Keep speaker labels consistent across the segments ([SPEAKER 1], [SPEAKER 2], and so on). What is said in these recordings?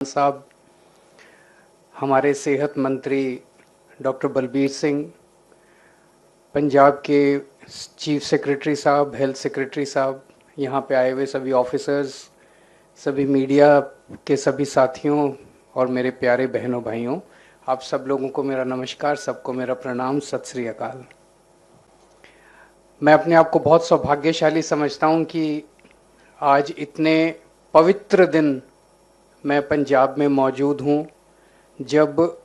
[SPEAKER 1] साहब, हमारे सेहत मंत्री डॉक्टर बलबीर सिंह, पंजाब के चीफ सेक्रेटरी साहब, हेल्थ सेक्रेटरी साहब, यहाँ पे आए हुए सभी ऑफिसर्स, सभी मीडिया के सभी साथियों और मेरे प्यारे बहनों भाइयों, आप सब लोगों को मेरा नमस्कार, सबको मेरा प्रणाम, सत श्री अकाल। मैं अपने आप को बहुत सौभाग्यशाली समझता हूँ कि आज इतने पवित्र दिन मैं पंजाब में मौजूद हूँ जब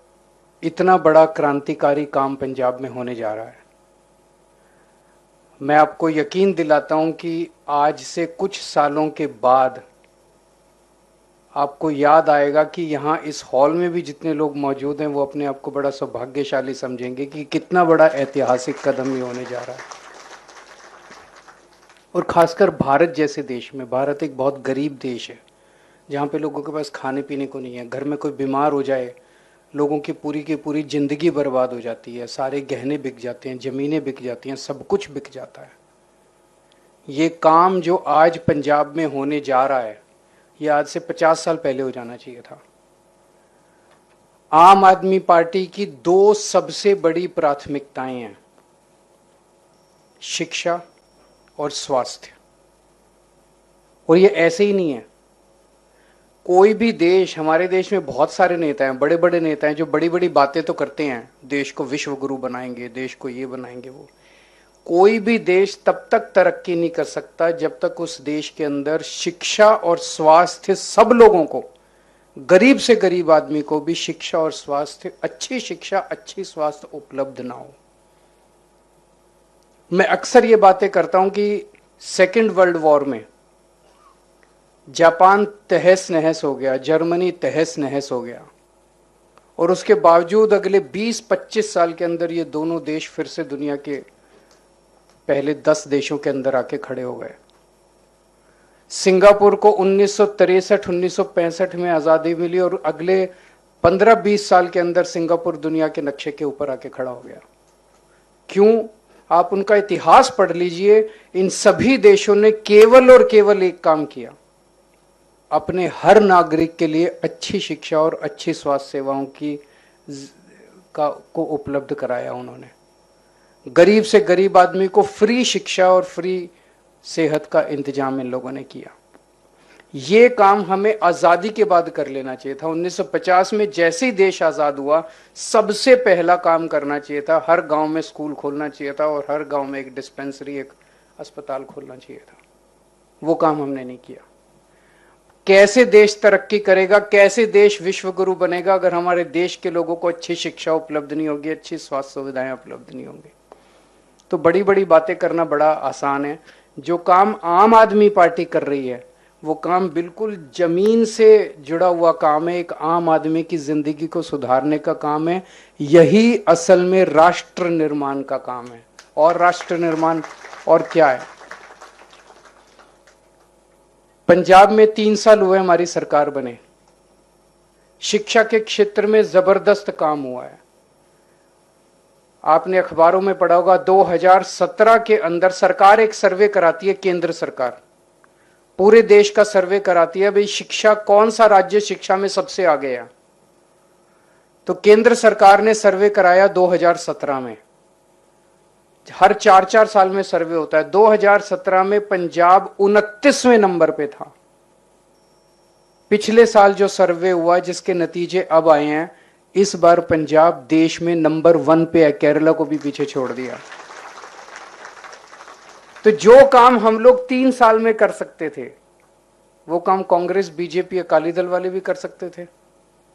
[SPEAKER 1] इतना बड़ा क्रांतिकारी काम पंजाब में होने जा रहा है। मैं आपको यकीन दिलाता हूँ कि आज से कुछ सालों के बाद आपको याद आएगा कि यहाँ इस हॉल में भी जितने लोग मौजूद हैं वो अपने आप को बड़ा सौभाग्यशाली समझेंगे कि कितना बड़ा ऐतिहासिक कदम ये होने जा रहा है। और खासकर भारत जैसे देश में, भारत एक बहुत गरीब देश है जहाँ पे लोगों के पास खाने पीने को नहीं है। घर में कोई बीमार हो जाए, लोगों की पूरी ज़िंदगी बर्बाद हो जाती है, सारे गहने बिक जाते हैं, ज़मीनें बिक जाती हैं, सब कुछ बिक जाता है। ये काम जो आज पंजाब में होने जा रहा है, ये आज से 50 साल पहले हो जाना चाहिए था। आम आदमी पार्टी की दो सबसे बड़ी प्राथमिकताएं हैं, शिक्षा और स्वास्थ्य। और ये ऐसे ही नहीं है। कोई भी देश, हमारे देश में बहुत सारे नेता हैं, बड़े बड़े नेता हैं जो बड़ी बड़ी बातें तो करते हैं, देश को विश्व गुरु बनाएंगे, देश को ये बनाएंगे वो। कोई भी देश तब तक तरक्की नहीं कर सकता जब तक उस देश के अंदर शिक्षा और स्वास्थ्य सब लोगों को, गरीब से गरीब आदमी को भी शिक्षा और स्वास्थ्य, अच्छी शिक्षा अच्छी स्वास्थ्य उपलब्ध ना हो। मैं अक्सर ये बातें करता हूं कि सेकेंड वर्ल्ड वॉर में जापान तहस नहस हो गया, जर्मनी तहस नहस हो गया, और उसके बावजूद अगले 20-25 साल के अंदर ये दोनों देश फिर से दुनिया के पहले 10 देशों के अंदर आके खड़े हो गए। सिंगापुर को 1963-1965 में आज़ादी मिली और अगले 15-20 साल के अंदर सिंगापुर दुनिया के नक्शे के ऊपर आके खड़ा हो गया। क्यों? आप उनका इतिहास पढ़ लीजिए। इन सभी देशों ने केवल और केवल एक काम किया, अपने हर नागरिक के लिए अच्छी शिक्षा और अच्छी स्वास्थ्य सेवाओं को उपलब्ध कराया। उन्होंने गरीब से गरीब आदमी को फ्री शिक्षा और फ्री सेहत का इंतजाम इन लोगों ने किया। ये काम हमें आज़ादी के बाद कर लेना चाहिए था। 1950 में जैसे ही देश आज़ाद हुआ, सबसे पहला काम करना चाहिए था, हर गांव में स्कूल खोलना चाहिए था और हर गांव में एक डिस्पेंसरी, एक अस्पताल खोलना चाहिए था। वो काम हमने नहीं किया। कैसे देश तरक्की करेगा, कैसे देश विश्व गुरु बनेगा अगर हमारे देश के लोगों को अच्छी शिक्षा उपलब्ध नहीं होगी, अच्छी स्वास्थ्य सुविधाएं उपलब्ध नहीं होंगी। तो बड़ी बड़ी बातें करना बड़ा आसान है। जो काम आम आदमी पार्टी कर रही है वो काम बिल्कुल जमीन से जुड़ा हुआ काम है, एक आम आदमी की जिंदगी को सुधारने का काम है। यही असल में राष्ट्र निर्माण का काम है। और राष्ट्र निर्माण और क्या है? पंजाब में 3 साल हुए हमारी सरकार बने, शिक्षा के क्षेत्र में जबरदस्त काम हुआ है। आपने अखबारों में पढ़ा होगा, 2017 के अंदर सरकार एक सर्वे कराती है, केंद्र सरकार पूरे देश का सर्वे कराती है, भाई शिक्षा, कौन सा राज्य शिक्षा में सबसे आगे है। तो केंद्र सरकार ने सर्वे कराया 2017 में। हर 4-4 साल में सर्वे होता है। 2017 में पंजाब 29वें नंबर पे था। पिछले साल जो सर्वे हुआ जिसके नतीजे अब आए हैं, इस बार पंजाब देश में नंबर 1 पे है, केरला को भी पीछे छोड़ दिया। तो जो काम हम लोग 3 साल में कर सकते थे, वो काम कांग्रेस, बीजेपी, अकाली दल वाले भी कर सकते थे।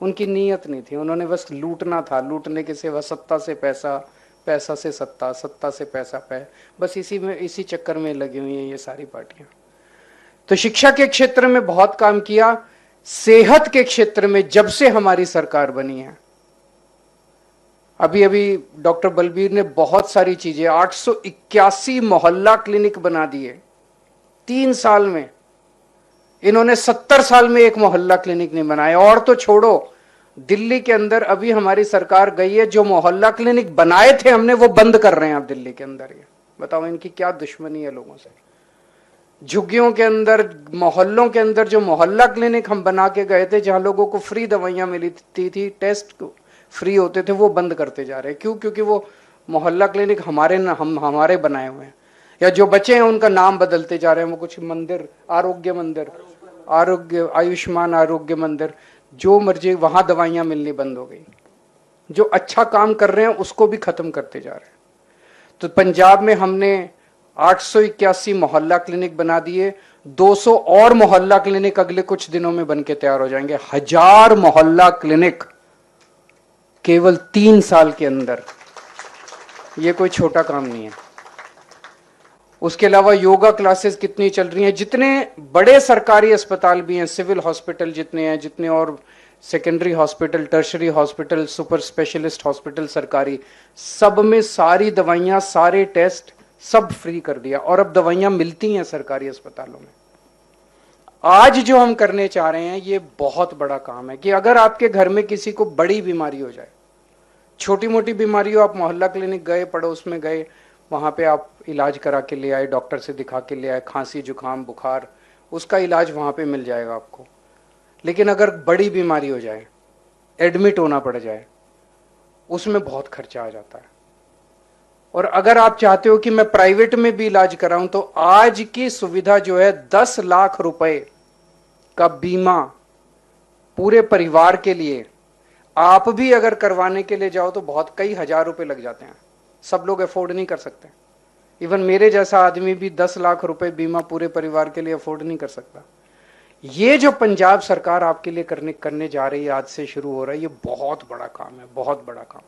[SPEAKER 1] उनकी नीयत नहीं थी, उन्होंने बस लूटना था, लूटने के सिवा सत्ता से पैसा, पैसा से सत्ता, सत्ता से पैसा, बस इसी चक्कर में लगी हुई हैं ये सारी पार्टियां। तो शिक्षा के क्षेत्र में बहुत काम किया। सेहत के क्षेत्र में जब से हमारी सरकार बनी है, अभी डॉक्टर बलबीर ने बहुत सारी चीजें, 881 मोहल्ला क्लिनिक बना दिए 3 साल में। इन्होंने 70 साल में एक मोहल्ला क्लिनिक नहीं बनाया। और तो छोड़ो, दिल्ली के अंदर अभी हमारी सरकार गई है, जो मोहल्ला क्लिनिक बनाए थे हमने वो बंद कर रहे हैं अब दिल्ली के अंदर। ये बताओ इनकी क्या दुश्मनी है लोगों से। झुग्गियों के अंदर, मोहल्लों के अंदर जो मोहल्ला क्लिनिक हम बना के गए थे, जहां लोगों को फ्री दवाइयां मिलती थी, टेस्ट फ्री होते थे, वो बंद करते जा रहे हैं। क्यों? क्योंकि वो मोहल्ला क्लिनिक हमारे बनाए हुए हैं, या जो बचे हैं उनका नाम बदलते जा रहे हैं। वो कुछ मंदिर, आरोग्य मंदिर, आरोग्य आयुष्मान आरोग्य मंदिर, जो मर्जी, वहां दवाइयां मिलनी बंद हो गई। जो अच्छा काम कर रहे हैं उसको भी खत्म करते जा रहे हैं। तो पंजाब में हमने 881 मोहल्ला क्लिनिक बना दिए, 200 और मोहल्ला क्लिनिक अगले कुछ दिनों में बनके तैयार हो जाएंगे। 1000 मोहल्ला क्लिनिक केवल 3 साल के अंदर। ये कोई छोटा काम नहीं है। उसके अलावा योगा क्लासेस कितनी चल रही हैं। जितने बड़े सरकारी अस्पताल भी हैं, सिविल हॉस्पिटल जितने हैं, जितने और secondary hospital, tertiary hospital, super specialist hospital सरकारी, सब में सारी दवाइयां, सारे टेस्ट सब फ्री कर दिया। और अब दवाइयां मिलती हैं सरकारी अस्पतालों में। आज जो हम करने चाह रहे हैं ये बहुत बड़ा काम है कि अगर आपके घर में किसी को बड़ी बीमारी हो जाए, छोटी मोटी बीमारी हो, आप मोहल्ला क्लिनिक गए, पड़ोस में गए, वहां पे आप इलाज करा के ले आए, डॉक्टर से दिखा के ले आए, खांसी जुकाम बुखार, उसका इलाज वहां पे मिल जाएगा आपको। लेकिन अगर बड़ी बीमारी हो जाए, एडमिट होना पड़ जाए, उसमें बहुत खर्चा आ जाता है। और अगर आप चाहते हो कि मैं प्राइवेट में भी इलाज कराऊं, तो आज की सुविधा जो है 10 लाख रुपए का बीमा पूरे परिवार के लिए, आप भी अगर करवाने के लिए जाओ तो बहुत कई हजार रुपए लग जाते हैं। सब लोग अफोर्ड नहीं कर सकते। इवन मेरे जैसा आदमी भी 10 लाख रुपए बीमा पूरे परिवार के लिए अफोर्ड नहीं कर सकता। ये जो पंजाब सरकार आपके लिए करने जा रही है, आज से शुरू हो रहा है, ये बहुत बड़ा काम है, बहुत बड़ा काम।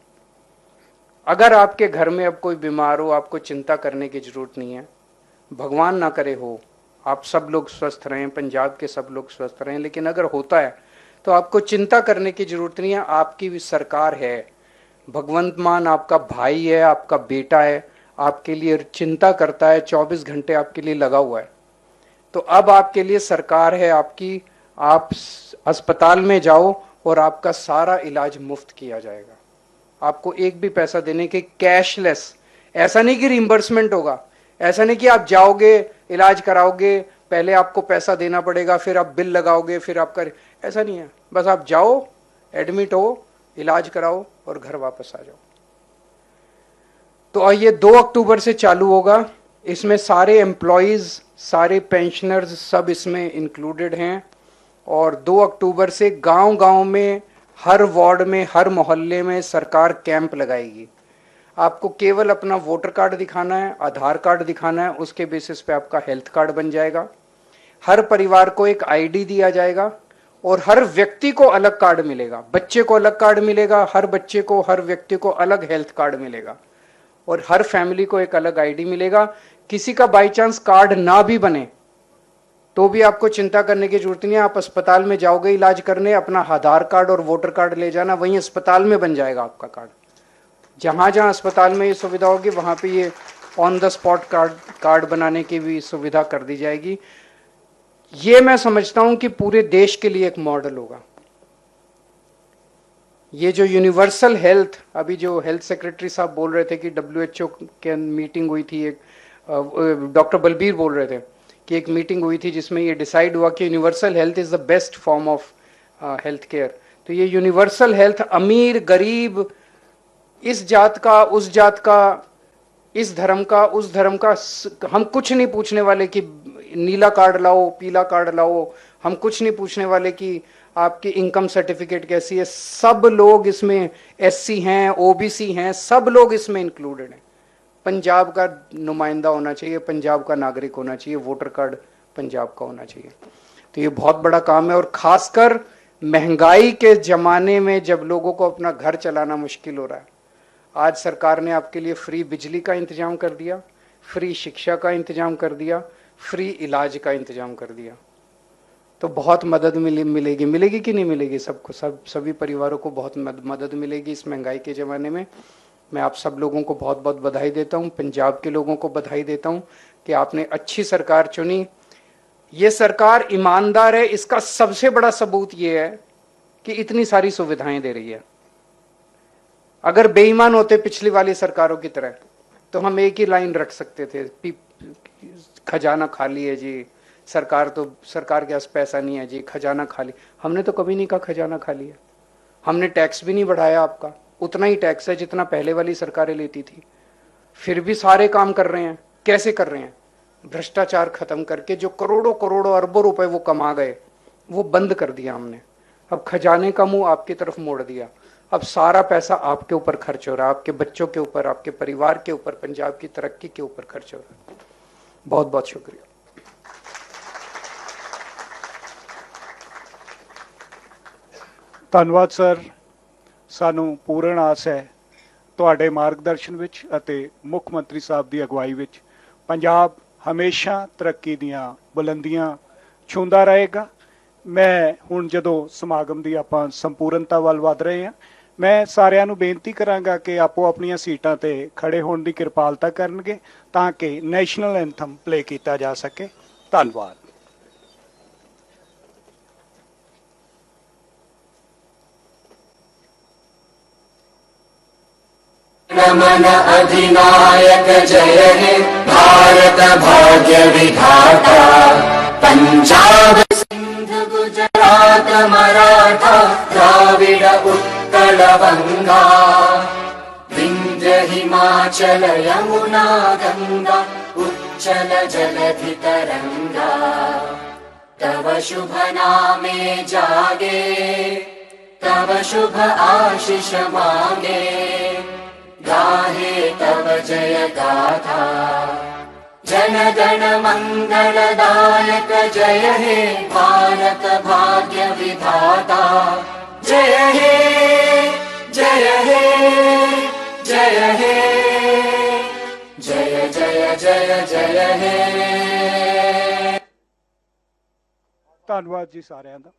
[SPEAKER 1] अगर आपके घर में अब कोई बीमार हो, आपको चिंता करने की जरूरत नहीं है। भगवान ना करे हो, आप सब लोग स्वस्थ रहें, पंजाब के सब लोग स्वस्थ रहें। लेकिन अगर होता है तो आपको चिंता करने की जरूरत नहीं है। आपकी भी सरकार है, भगवंत मान आपका भाई है, आपका बेटा है, आपके लिए चिंता करता है, 24 घंटे आपके लिए लगा हुआ है। तो अब आपके लिए सरकार है आपकी। आप अस्पताल में जाओ और आपका सारा इलाज मुफ्त किया जाएगा। आपको एक भी पैसा देने के, कैशलेस। ऐसा नहीं कि रिइंबर्समेंट होगा, ऐसा नहीं कि आप जाओगे इलाज कराओगे, पहले आपको पैसा देना पड़ेगा, फिर आप बिल लगाओगे, फिर आप कर, ऐसा नहीं है। बस आप जाओ, एडमिट हो, इलाज कराओ और घर वापस आ जाओ। तो ये 2 अक्टूबर से चालू होगा। इसमें सारे एम्प्लॉयज, सारे पेंशनर्स सब इसमें इंक्लूडेड हैं। और 2 अक्टूबर से गांव गांव में, हर वार्ड में, हर मोहल्ले में सरकार कैंप लगाएगी। आपको केवल अपना वोटर कार्ड दिखाना है, आधार कार्ड दिखाना है, उसके बेसिस पे आपका हेल्थ कार्ड बन जाएगा। हर परिवार को एक आईडी दिया जाएगा और हर व्यक्ति को अलग कार्ड मिलेगा। बच्चे को अलग कार्ड मिलेगा, हर बच्चे को, हर व्यक्ति को अलग हेल्थ कार्ड मिलेगा और हर फैमिली को एक अलग आईडी मिलेगा। किसी का बाई चांस कार्ड ना भी बने तो भी आपको चिंता करने की जरूरत नहीं है। आप अस्पताल में जाओगे इलाज करने, अपना आधार कार्ड और वोटर कार्ड ले जाना, वहीं अस्पताल में बन जाएगा आपका कार्ड। जहां जहां अस्पताल में ये सुविधा होगी वहां पे ये ऑन द स्पॉट कार्ड बनाने की भी सुविधा कर दी जाएगी। ये मैं समझता हूं कि पूरे देश के लिए एक मॉडल होगा। ये जो यूनिवर्सल हेल्थ, अभी जो हेल्थ सेक्रेटरी साहब बोल रहे थे कि WHO के मीटिंग हुई थी, एक डॉक्टर बलबीर बोल रहे थे कि एक मीटिंग हुई थी जिसमें ये डिसाइड हुआ कि universal health is the best form of health care. तो ये यूनिवर्सल हेल्थ, अमीर गरीब, इस जात का उस जात का, इस धर्म का उस धर्म का, हम कुछ नहीं पूछने वाले कि नीला कार्ड लाओ, पीला कार्ड लाओ। हम कुछ नहीं पूछने वाले कि आपकी इनकम सर्टिफिकेट कैसी है। सब लोग इसमें, SC हैं, OBC हैं, सब लोग इसमें इंक्लूडेड हैं। पंजाब का नुमाइंदा होना चाहिए, पंजाब का नागरिक होना चाहिए, वोटर कार्ड पंजाब का होना चाहिए। तो ये बहुत बड़ा काम है। और खासकर महंगाई के जमाने में जब लोगों को अपना घर चलाना मुश्किल हो रहा है, आज सरकार ने आपके लिए फ्री बिजली का इंतजाम कर दिया, फ्री शिक्षा का इंतजाम कर दिया, फ्री इलाज का इंतजाम कर दिया। तो बहुत मदद मिलेगी कि नहीं मिलेगी? सबको, सभी परिवारों को बहुत मदद मिलेगी इस महंगाई के ज़माने में। मैं आप सब लोगों को बहुत बहुत बधाई देता हूँ, पंजाब के लोगों को बधाई देता हूँ कि आपने अच्छी सरकार चुनी। ये सरकार ईमानदार है, इसका सबसे बड़ा सबूत ये है कि इतनी सारी सुविधाएं दे रही है। अगर बेईमान होते पिछली वाली सरकारों की तरह तो हम एक ही लाइन रख सकते थे, खजाना खाली है जी, सरकार के पास पैसा नहीं है जी, खजाना खाली। हमने तो कभी नहीं कहा खजाना खाली है। हमने टैक्स भी नहीं बढ़ाया आपका, उतना ही टैक्स है जितना पहले वाली सरकारें लेती थी। फिर भी सारे काम कर रहे हैं। कैसे कर रहे हैं? भ्रष्टाचार खत्म करके जो करोड़ों करोड़ों अरबों रुपए वो कमा गए, वो बंद कर दिया हमने। अब खजाने का मुंह आपकी तरफ मोड़ दिया। अब सारा पैसा आपके ऊपर खर्च हो रहा है, आपके बच्चों के ऊपर, आपके परिवार के ऊपर, पंजाब की तरक्की के ऊपर खर्च हो रहा है। बहुत बहुत शुक्रिया।
[SPEAKER 2] ਧੰਨਵਾਦ ਸਰ। ਸਾਨੂੰ ਪੂਰਨ ਆਸ ਹੈ ਤੁਹਾਡੇ ਮਾਰਗਦਰਸ਼ਨ ਵਿੱਚ ਅਤੇ ਮੁੱਖ ਮੰਤਰੀ ਸਾਹਿਬ ਦੀ ਅਗਵਾਈ ਵਿੱਚ ਪੰਜਾਬ ਹਮੇਸ਼ਾ ਤਰੱਕੀ ਦੀਆਂ ਬੁਲੰਦੀਆਂ ਛੂੰਹਦਾ ਰਹੇਗਾ। ਮੈਂ ਹੁਣ ਜਦੋਂ ਸਮਾਗਮ ਦੀ ਆਪਾਂ ਸੰਪੂਰਨਤਾ ਵੱਲ ਵਧ ਰਹੇ ਹਾਂ, ਮੈਂ ਸਾਰਿਆਂ ਨੂੰ ਬੇਨਤੀ ਕਰਾਂਗਾ ਕਿ ਆਪੋ ਆਪਣੀਆਂ ਸੀਟਾਂ ਤੇ ਖੜੇ ਹੋਣ ਦੀ ਕਿਰਪਾਲਤਾ ਕਰਨਗੇ ਤਾਂ ਕਿ ਨੈਸ਼ਨਲ ਐਂਥਮ ਪਲੇ ਕੀਤਾ ਜਾ ਸਕੇ। ਧੰਨਵਾਦ।
[SPEAKER 3] नमन अधिनायक जय हे भारत भाग्य विधाता, पंजाब सिंध गुजरात मराठा द्राविड उत्कल बंगा, विंध्य हिमाचल यमुना गंगा उच्चल जलधि तरंगा, तव शुभ नामे जागे तव शुभ आशीष मांगे, गाहे तव जय गाथा। जन गण मंगलदायक जय हे भारत भाग्य विधाता, जय हे जय हे जय हे जय जय जय जय हे।
[SPEAKER 2] ਧੰਨਵਾਦ ਜੀ ਸਾਰਿਆਂ ਦਾ।